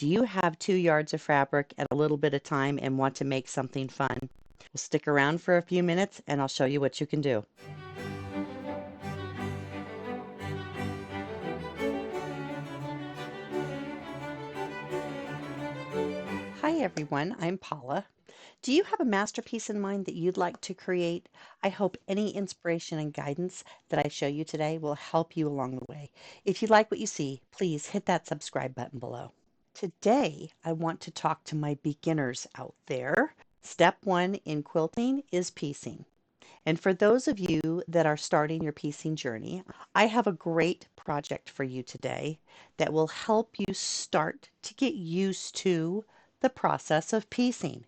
Do you have 2 yards of fabric and a little bit of time and want to make something fun? Well, stick around for a few minutes and I'll show you what you can do. Hi everyone, I'm Paula. Do you have a masterpiece in mind that you'd like to create? I hope any inspiration and guidance that I show you today will help you along the way. If you like what you see, please hit that subscribe button below. Today, I want to talk to my beginners out there. Step 1 in quilting is piecing. And for those of you that are starting your piecing journey, I have a great project for you today that will help you start to get used to the process of piecing.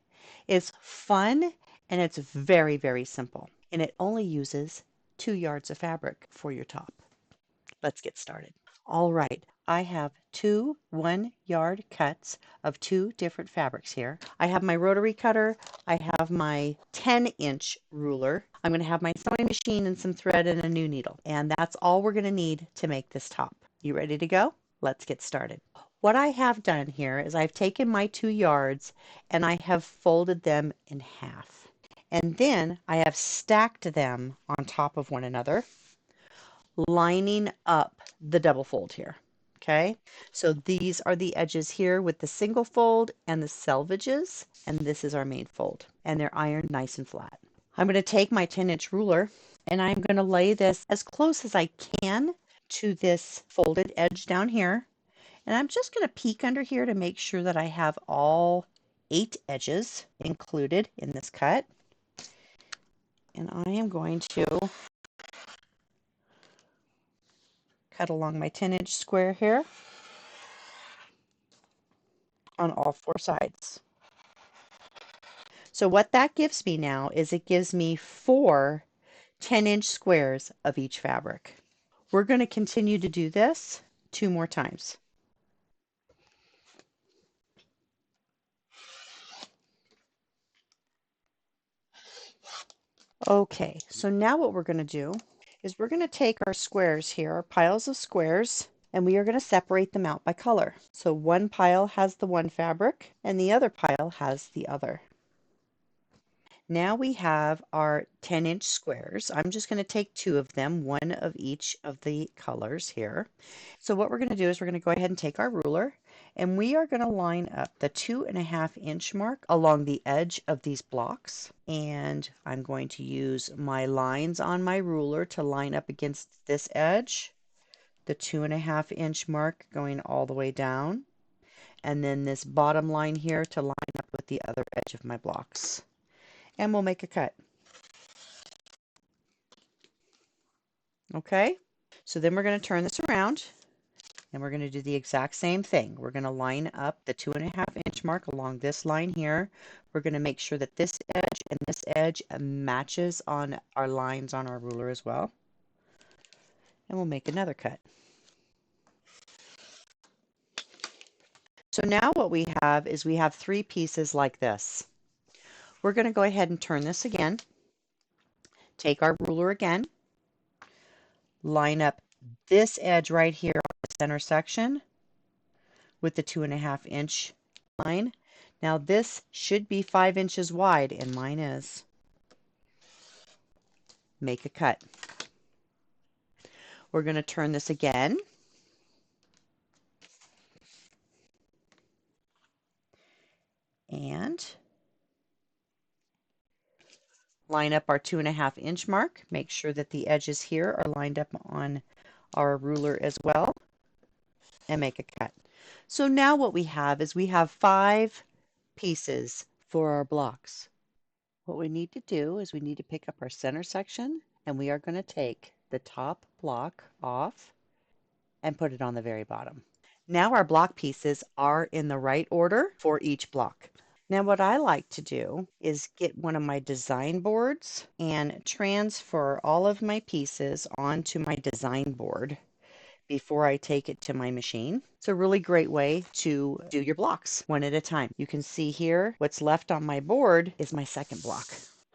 It's fun and it's very, very simple. And it only uses 2 yards of fabric for your top. Let's get started. All right, I have two 1 yard cuts of two different fabrics here. I have my rotary cutter, I have my 10-inch ruler. I'm going to have my sewing machine and some thread and a new needle. And that's all we're going to need to make this top. You ready to go? Let's get started. What I have done here is I've taken my 2 yards and I have folded them in half. And then I have stacked them on top of one another, lining up the double fold here. Okay, so these are the edges here with the single fold and the selvages, and this is our main fold, and they're ironed nice and flat. I'm going to take my 10-inch ruler and I'm going to lay this as close as I can to this folded edge down here, and I'm just going to peek under here to make sure that I have all 8 edges included in this cut, and I am going to cut along my 10-inch square here on all 4 sides. So what that gives me now is it gives me 4 10-inch squares of each fabric. We're going to continue to do this 2 more times. Okay, so now what we're going to do is we're going to take our squares here, our piles of squares, and we are going to separate them out by color. So one pile has the one fabric and the other pile has the other. Now we have our 10-inch squares. I'm just going to take 2 of them, one of each of the colors here. So what we're going to do is we're going to go ahead and take our ruler and we are going to line up the 2.5-inch mark along the edge of these blocks. And I'm going to use my lines on my ruler to line up against this edge, the 2.5-inch mark going all the way down, and then this bottom line here to line up with the other edge of my blocks. And we'll make a cut. Okay, so then we're going to turn this around and we're going to do the exact same thing. We're going to line up the 2.5-inch mark along this line here. We're going to make sure that this edge and this edge matches on our lines on our ruler as well. And we'll make another cut. So now what we have is we have 3 pieces like this. We're going to go ahead and turn this again. Take our ruler again. Line up this edge right here on the center section with the 2.5-inch line. Now this should be 5 inches wide and mine is. Make a cut. We're going to turn this again. And line up our 2.5-inch mark. Make sure that the edges here are lined up on our ruler as well. And make a cut. So now what we have is we have 5 pieces for our blocks. What we need to do is we need to pick up our center section and we are going to take the top block off and put it on the very bottom. Now our block pieces are in the right order for each block. Now what I like to do is get one of my design boards and transfer all of my pieces onto my design board before I take it to my machine. It's a really great way to do your blocks one at a time. You can see here what's left on my board is my second block.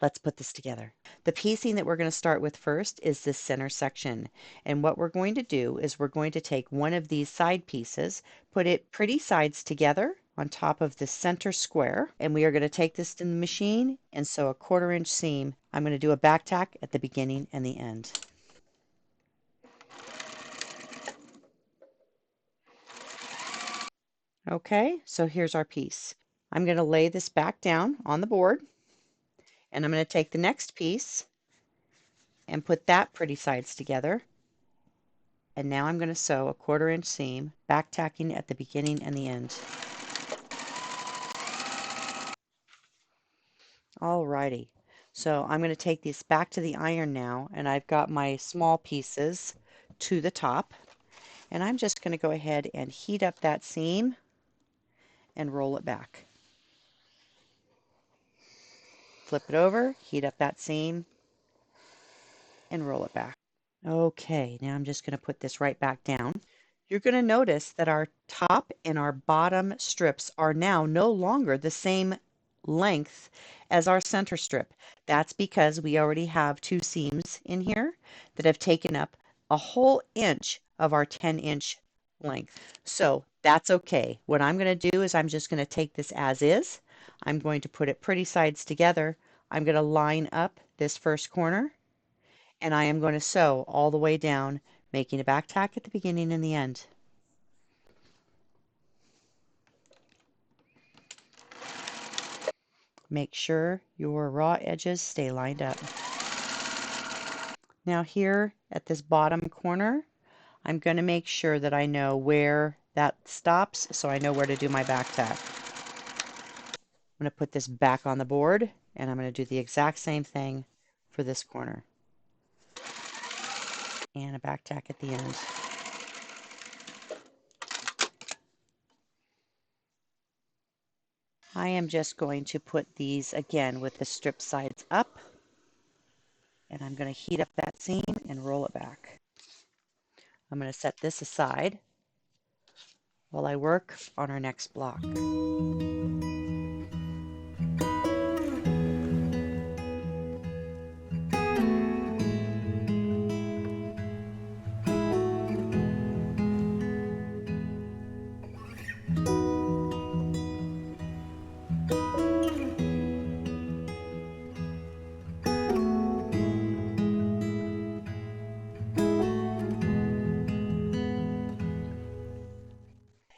Let's put this together. The piecing that we're going to start with first is this center section. And what we're going to do is we're going to take one of these side pieces, put it pretty sides together on top of the center square, and we are going to take this to the machine and sew a 1/4 inch seam. I'm going to do a back tack at the beginning and the end. Okay, so here's our piece. I'm going to lay this back down on the board, and I'm going to take the next piece and put that pretty sides together. And now I'm going to sew a 1/4 inch seam, back tacking at the beginning and the end. Alrighty, so I'm going to take this back to the iron now, and I've got my small pieces to the top, and I'm just going to go ahead and heat up that seam and roll it back. Flip it over, heat up that seam, and roll it back. Okay, now I'm just going to put this right back down. You're going to notice that our top and our bottom strips are now no longer the same length as our center strip. That's because we already have 2 seams in here that have taken up a whole inch of our 10-inch length. So that's okay. What I'm going to do is I'm just going to take this as is. I'm going to put it pretty sides together. I'm going to line up this first corner, and I am going to sew all the way down, making a back tack at the beginning and the end. Make sure your raw edges stay lined up. Now here at this bottom corner, I'm going to make sure that I know where that stops so I know where to do my back tack. I'm going to put this back on the board, and I'm going to do the exact same thing for this corner. And a back tack at the end. I am just going to put these again with the strip sides up, and I'm going to heat up that seam and roll it back. I'm going to set this aside while I work on our next block.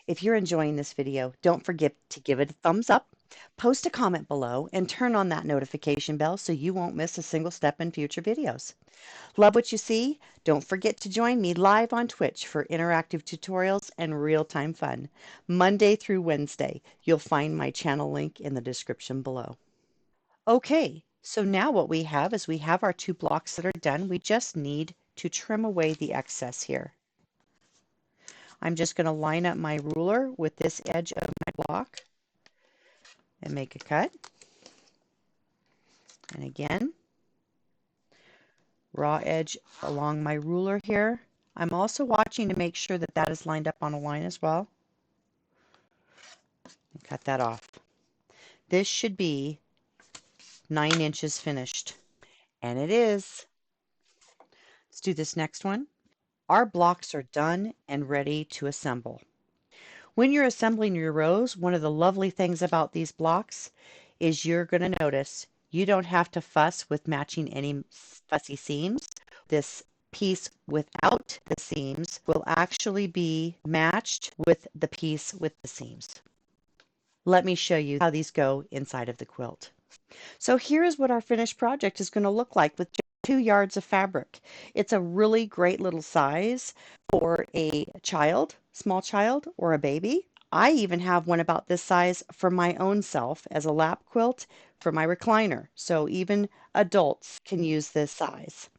If you're enjoying this video, don't forget to give it a thumbs up, post a comment below, and turn on that notification bell so you won't miss a single step in future videos. Love what you see? Don't forget to join me live on Twitch for interactive tutorials and real-time fun. Monday through Wednesday. You'll find my channel link in the description below. Okay, so now what we have is we have our 2 blocks that are done. We just need to trim away the excess here. I'm just going to line up my ruler with this edge of my block and make a cut. And again, raw edge along my ruler here. I'm also watching to make sure that that is lined up on a line as well. And cut that off. This should be 9 inches finished. And it is. Let's do this next one. Our blocks are done and ready to assemble. When you're assembling your rows, one of the lovely things about these blocks is you're going to notice you don't have to fuss with matching any fussy seams. This piece without the seams will actually be matched with the piece with the seams. Let me show you how these go inside of the quilt. So here's what our finished project is going to look like with 2 yards of fabric. It's a really great little size for a child, small child, or a baby. I even have one about this size for my own self as a lap quilt for my recliner. So even adults can use this size.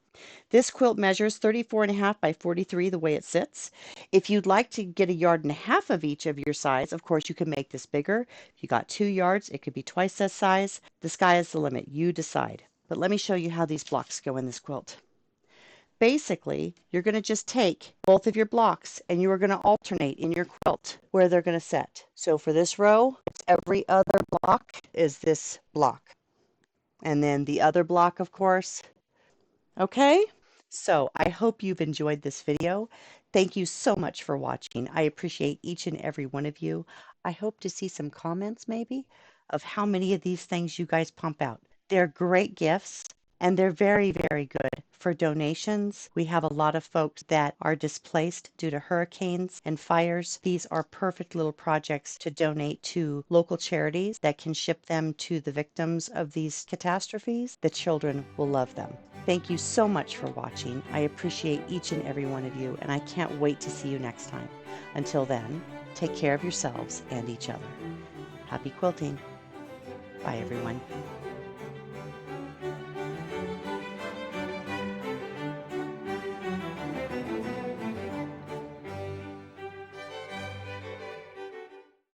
This quilt measures 34.5 by 43 the way it sits. If you'd like to get 1.5 yards of each of your size, of course you can make this bigger. If you got 2 yards, it could be twice that size. The sky is the limit. You decide. But let me show you how these blocks go in this quilt. Basically, you're going to just take both of your blocks and you are going to alternate in your quilt where they're going to set. So for this row, every other block is this block. and then the other block, of course. Okay? So I hope you've enjoyed this video. Thank you so much for watching. I appreciate each and every one of you. I hope to see some comments maybe of how many of these things you guys pump out. They're great gifts and they're very, very good for donations. We have a lot of folks that are displaced due to hurricanes and fires. These are perfect little projects to donate to local charities that can ship them to the victims of these catastrophes. The children will love them. Thank you so much for watching. I appreciate each and every one of you, and I can't wait to see you next time. Until then, take care of yourselves and each other. Happy quilting. Bye, everyone.